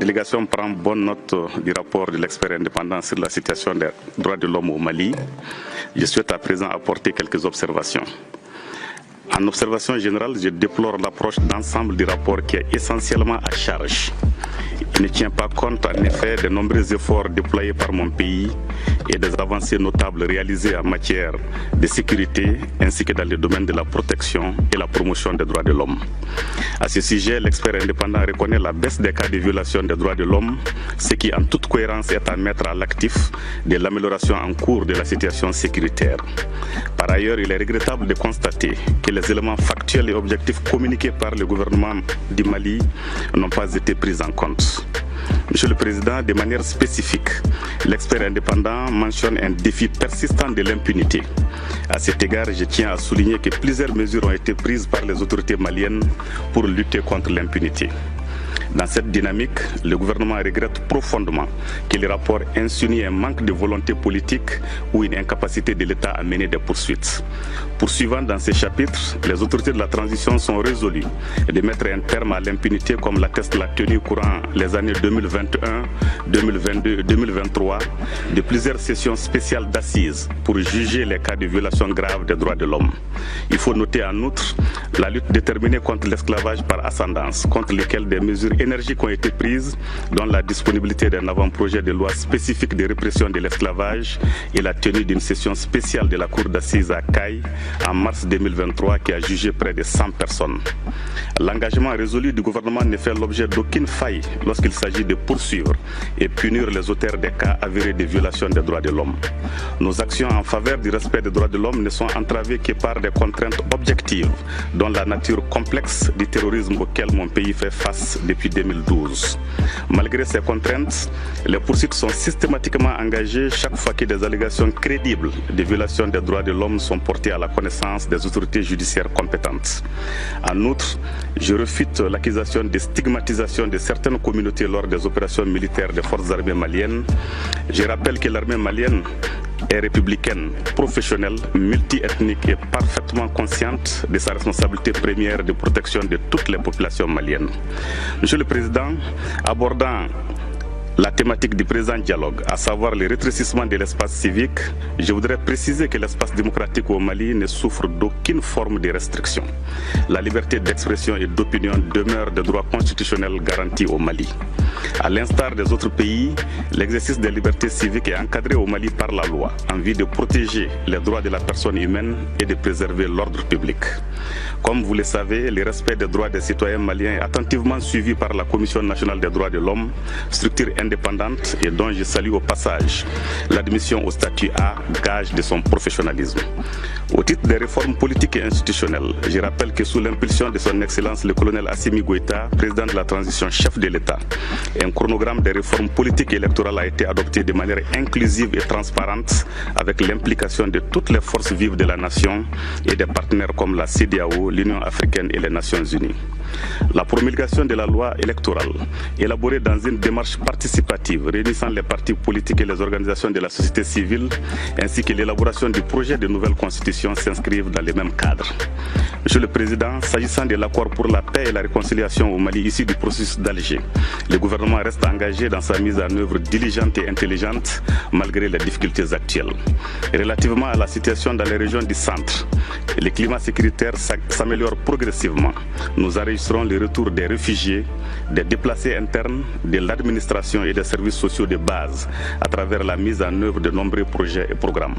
délégation prend bonne note du rapport de l'expert indépendant sur la situation des droits de l'homme au Mali. Je souhaite à présent apporter quelques observations. En observation générale, je déplore l'approche d'ensemble du rapport qui est essentiellement à charge. Il ne tient pas compte en effet des nombreux efforts déployés par mon pays et des avancées notables réalisées en matière de sécurité ainsi que dans le domaine de la protection et la promotion des droits de l'homme. À ce sujet, l'expert indépendant reconnaît la baisse des cas de violation des droits de l'homme, ce qui en toute cohérence est à mettre à l'actif de l'amélioration en cours de la situation sécuritaire. Par ailleurs, il est regrettable de constater que les éléments factuels et objectifs communiqués par le gouvernement du Mali n'ont pas été pris en compte. Monsieur le Président, de manière spécifique, l'expert indépendant mentionne un défi persistant de l'impunité. À cet égard, je tiens à souligner que plusieurs mesures ont été prises par les autorités maliennes pour lutter contre l'impunité. Dans cette dynamique, le gouvernement regrette profondément que le rapport insinue un manque de volonté politique ou une incapacité de l'État à mener des poursuites. Poursuivant dans ces chapitres, les autorités de la transition sont résolues de mettre un terme à l'impunité comme l'atteste la tenue courant les années 2021, 2022 et 2023 de plusieurs sessions spéciales d'assises pour juger les cas de violation grave des droits de l'homme. Il faut noter en outre la lutte déterminée contre l'esclavage par ascendance, contre lesquelles des mesures énergiques ont été prises, dont la disponibilité d'un avant-projet de loi spécifique de répression de l'esclavage et la tenue d'une session spéciale de la Cour d'assises à Caille en mars 2023 qui a jugé près de 100 personnes. L'engagement résolu du gouvernement ne fait l'objet d'aucune faille lorsqu'il s'agit de poursuivre et punir les auteurs des cas avérés de violation des droits de l'homme. Nos actions en faveur du respect des droits de l'homme ne sont entravées que par des contraintes objectives, dont la nature complexe du terrorisme auquel mon pays fait face depuis 2012. Malgré ces contraintes, les poursuites sont systématiquement engagées chaque fois que des allégations crédibles de violation des droits de l'homme sont portées à la connaissance des autorités judiciaires compétentes. En outre, je refute l'accusation de stigmatisation de certaines communautés lors des opérations militaires des forces armées maliennes. Je rappelle que l'armée malienne est républicaine, professionnelle, multiethnique et parfaitement consciente de sa responsabilité première de protection de toutes les populations maliennes. Monsieur le Président, abordant la thématique du présent dialogue, à savoir le rétrécissement de l'espace civique, je voudrais préciser que l'espace démocratique au Mali ne souffre d'aucune forme de restriction. La liberté d'expression et d'opinion demeure des droits constitutionnels garantis au Mali. À l'instar des autres pays, l'exercice des libertés civiques est encadré au Mali par la loi, en vue de protéger les droits de la personne humaine et de préserver l'ordre public. Comme vous le savez, le respect des droits des citoyens maliens est attentivement suivi par la Commission nationale des droits de l'homme, structure indépendante et dont je salue au passage l'admission au statut A, gage de son professionnalisme. Au titre des réformes politiques et institutionnelles, je rappelle que sous l'impulsion de son Excellence le colonel Assimi Goïta, président de la transition, chef de l'État, un chronogramme des réformes politiques et électorales a été adopté de manière inclusive et transparente avec l'implication de toutes les forces vives de la nation et des partenaires comme la CEDEAO, l'Union africaine et les Nations unies. La promulgation de la loi électorale, élaborée dans une démarche participative réunissant les partis politiques et les organisations de la société civile, ainsi que l'élaboration du projet de nouvelle constitution s'inscrivent dans les mêmes cadres. Monsieur le Président, s'agissant de l'accord pour la paix et la réconciliation au Mali issu du processus d'Alger, le gouvernement reste engagé dans sa mise en œuvre diligente et intelligente malgré les difficultés actuelles. Relativement à la situation dans les régions du centre, le climat sécuritaire s'améliore progressivement. Nous enregistrons le retour des réfugiés, des déplacés internes, de l'administration et des services sociaux de base à travers la mise en œuvre de nombreux projets et programmes.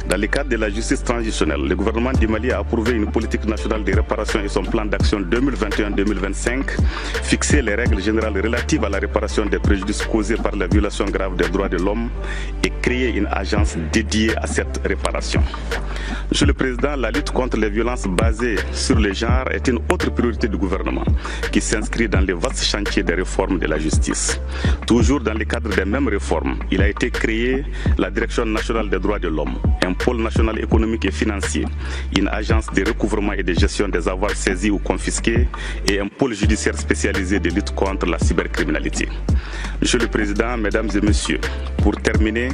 Dans le cadre de la justice transitionnelle, le gouvernement du Mali a approuvé une politique nationale de réparation et son plan d'action 2021-2025, fixé les règles générales relatives à la réparation des préjudices causés par la violation grave des droits de l'homme et créé une agence dédiée à cette réparation. Monsieur le Président, la lutte contre les violences basées sur le genre est une autre priorité du gouvernement qui s'inscrit dans le vaste chantier des réformes de la justice. Toujours dans le cadre des mêmes réformes, il a été créé la Direction nationale des droits de l'homme, un pôle national économique et financier, une agence de recouvrement recouvrement et de gestion des avoirs saisis ou confisqués et un pôle judiciaire spécialisé de lutte contre la cybercriminalité. Monsieur le Président, Mesdames et Messieurs, pour terminer,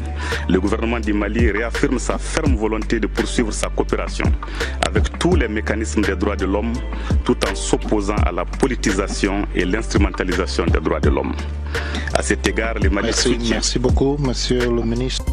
le gouvernement du Mali réaffirme sa ferme volonté de poursuivre sa coopération avec tous les mécanismes des droits de l'homme, tout en s'opposant à la politisation et l'instrumentalisation des droits de l'homme. À cet égard, les Maliens soutiennent... Merci beaucoup, Monsieur le Ministre.